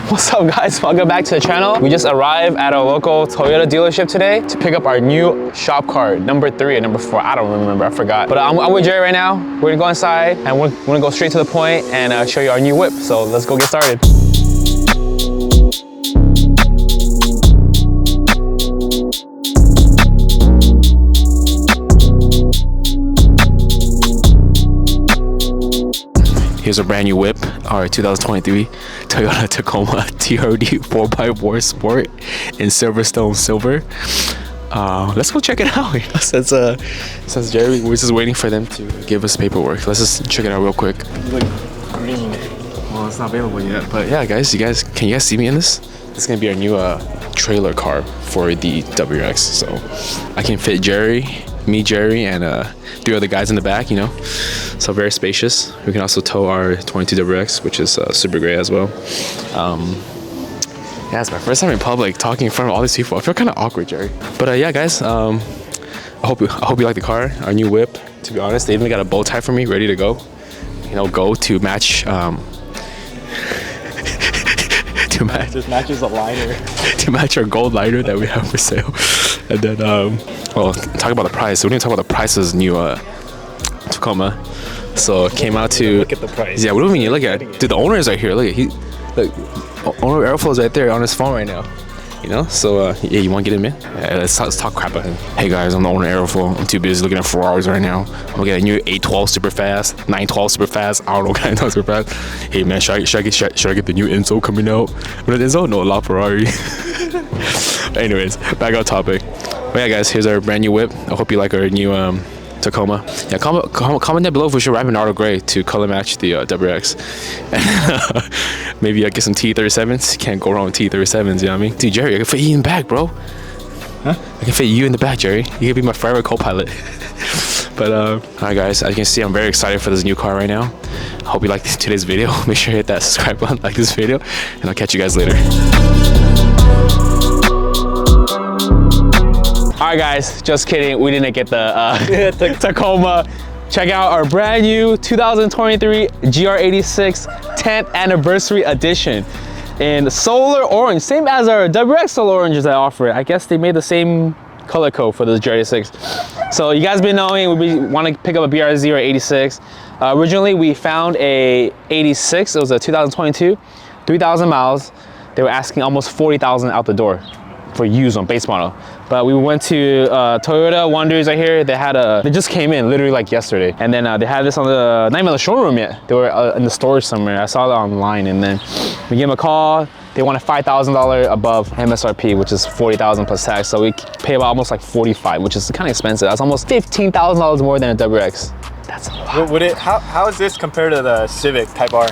What's up guys, welcome back to the channel. We just arrived at our local Toyota dealership today to pick up our new shop car, number 3 or number 4, I don't remember, I forgot. But I'm with Jerry right now. We're gonna go inside and we're gonna go straight to the point and show you our new whip. So let's go get started. Here's a brand new whip, our 2023 Toyota Tacoma TRD 4x4 Sport in Silverstone Silver. Let's go check it out. Since Jerry, we're just waiting for them to give us paperwork. Let's just check it out real quick. Look green. Well, it's not available yet, but yeah, guys, can you guys see me in this? This is gonna be our new trailer car for the WRX. So I can fit Jerry, and 3 other guys in the back, you know, so very spacious. We can also tow our 22 WRX, which is super great as well. Yeah, it's my first time in public talking in front of all these people. I feel kind of awkward, Jerry. But yeah, guys, I hope you like the car, our new whip. To be honest, they even got a bow tie for me, ready to go. You know, go to match. Just matches a liner. To match our gold liner that we have for sale. And then, well, talk about the price. We didn't talk about the price of this new Tacoma. So it came out to. Look at the price. Yeah, what do you mean you look at? Dude, the owner is right here. Look at look, owner of Aeroflow is right there on his phone right now. You know, so yeah, you want to get him in? Yeah, let's talk crap about him. Hey guys, I'm the owner of Aeroflow. I'm too busy looking at Ferraris right now. I'm looking at a new 812 super fast, 912 super fast. I don't know what kind of super fast. Hey man, should I get the new Enzo coming out? What is Enzo? No, La Ferrari. Anyways, back on topic. But yeah, guys, here's our brand new whip. I hope you like our new Tacoma. Yeah, comment down below if we should wrap in auto gray to color match the WRX. Maybe I get some T37s. Can't go wrong with T37s, you know what I mean? Dude, Jerry, I can fit you in the back, bro. Huh? I can fit you in the back, Jerry. You can be my forever co-pilot. But alright guys, as you can see, I'm very excited for this new car right now. I hope you liked today's video. Make sure you hit that subscribe button, like this video, and I'll catch you guys later. Alright guys, just kidding, we didn't get the Tacoma. Check out our brand new 2023 GR86 10th anniversary edition in solar orange, same as our WRX solar oranges that I offer it. I guess they made the same color code for this GR86. So you guys been knowing we want to pick up a BRZ or 86. Originally we found a 86, it was a 2022, 3,000 miles. They were asking almost 40,000 out the door for used on base model. But we went to Toyota Wonders right here. They just came in literally like yesterday. And then they had this on the, not even on the showroom yet. They were in the storage somewhere. I saw it online, and then we gave them a call. They wanted $5,000 above MSRP, which is 40,000 plus tax. So we pay about almost like 45, which is kind of expensive. That's almost $15,000 more than a WRX. That's a lot. How is this compared to the Civic Type R?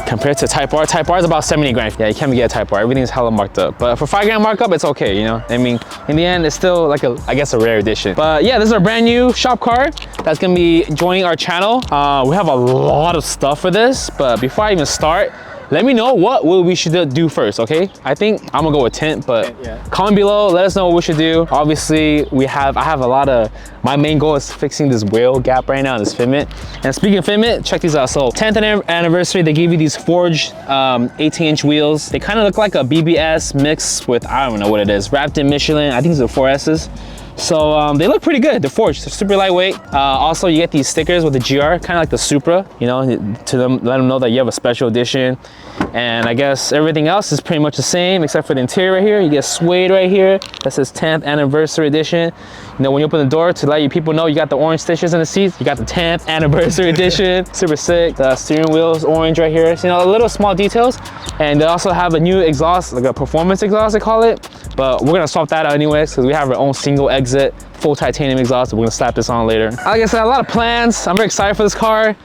Compared to Type R is about 70 grand. Yeah, you can't get a Type R. Everything's hella marked up. But for 5 grand markup, it's okay, you know? I mean, in the end, it's still like I guess a rare edition. But yeah, this is our brand new shop car that's gonna be joining our channel. We have a lot of stuff for this, but before I even start, let me know what we should do first, okay? I think I'm gonna go with tint, but yeah. Comment below, let us know what we should do. Obviously, I have a lot of, my main goal is fixing this wheel gap right now, this fitment. And speaking of fitment, check these out. So 10th anniversary, they gave you these forged 18-inch wheels. They kind of look like a BBS mixed with, I don't know what it is, wrapped in Michelin. I think it's the 4S's. So they look pretty good. They're forged, they're super lightweight. Also, you get these stickers with the GR, kind of like the Supra, you know, to let them know that you have a special edition. And I guess everything else is pretty much the same except for the interior right here. You get suede right here that says 10th anniversary edition. You know, when you open the door, to let you people know you got the orange stitches in the seats, you got the 10th anniversary edition. Super sick. The steering wheel is orange right here. So, you know, little small details. And they also have a new exhaust, like a performance exhaust, they call it. But we're gonna swap that out anyways because we have our own single exit, full titanium exhaust. We're gonna slap this on later. Like I said, a lot of plans. I'm very excited for this car.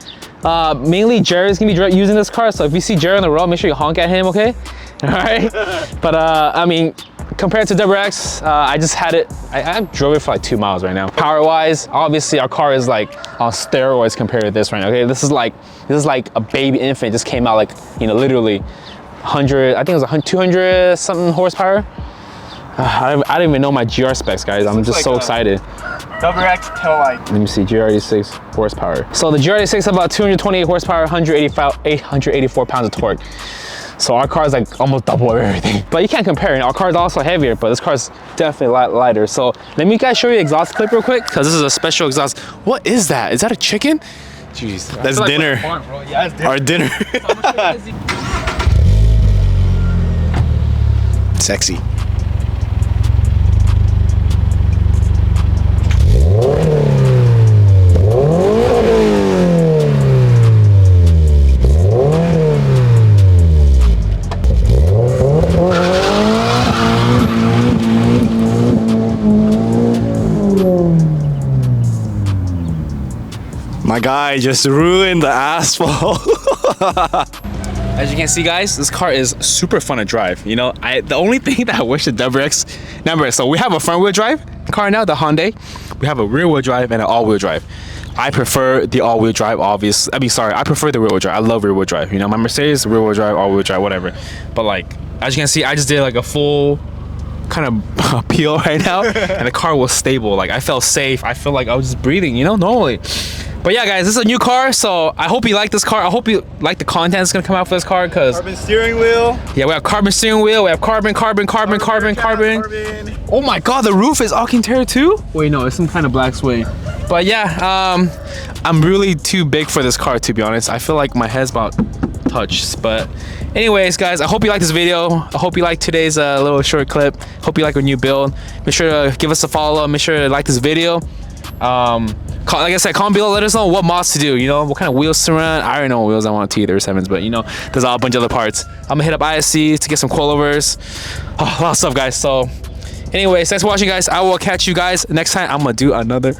Mainly Jared's gonna be using this car, so if you see Jared on the road, make sure you honk at him, okay? All right. But I mean, compared to WRX, I just had it. I drove it for like 2 miles right now. Power-wise, obviously our car is like on steroids compared to this right now. Okay, this is like a baby infant. Just came out like, you know, literally 100. I think it was 200 something horsepower. I don't even know my GR specs, guys. I'm just like so excited. WRX tail light. Let me see, GR86 horsepower. So the GR86 has about 228 horsepower, 884 pounds of torque. So our car is like almost double everything. But you can't compare it. Our car is also heavier, but this car is definitely lighter. So let me guys show you the exhaust clip real quick, because this is a special exhaust. What is that? Is that a chicken? Jeez, that's dinner. Like yeah, that's Our dinner. Sexy. My guy just ruined the asphalt. As you can see, guys, this car is super fun to drive. You know, the only thing that I wish the WRX, remember, so we have a front wheel drive car now, the Hyundai. We have a rear wheel drive and an all wheel drive. I prefer the all wheel drive, obviously. I prefer the rear wheel drive. I love rear wheel drive. You know, my Mercedes, rear wheel drive, all wheel drive, whatever. But like, as you can see, I just did like a full kind of peel right now, and the car was stable. Like, I felt safe. I feel like I was just breathing, you know, normally. But yeah, guys, this is a new car, so I hope you like this car. I hope you like the content that's gonna come out for this car, because carbon steering wheel. Yeah, we have carbon steering wheel. We have carbon. Oh my God, the roof is Alcantara too. Wait, no, it's some kind of black suede. But yeah, I'm really too big for this car, to be honest. I feel like my head's about touched. But anyways, guys, I hope you like this video. I hope you like today's little short clip. Hope you like our new build. Make sure to give us a follow. Make sure to like this video. Like I said, comment below, let us know what mods to do, you know, what kind of wheels to run. I already know what wheels I want, T37s, but you know, there's a bunch of other parts. I'm gonna hit up ISC to get some coilovers. Oh, a lot of stuff, guys. So anyways, thanks for watching, guys. I will catch you guys next time. I'm gonna do another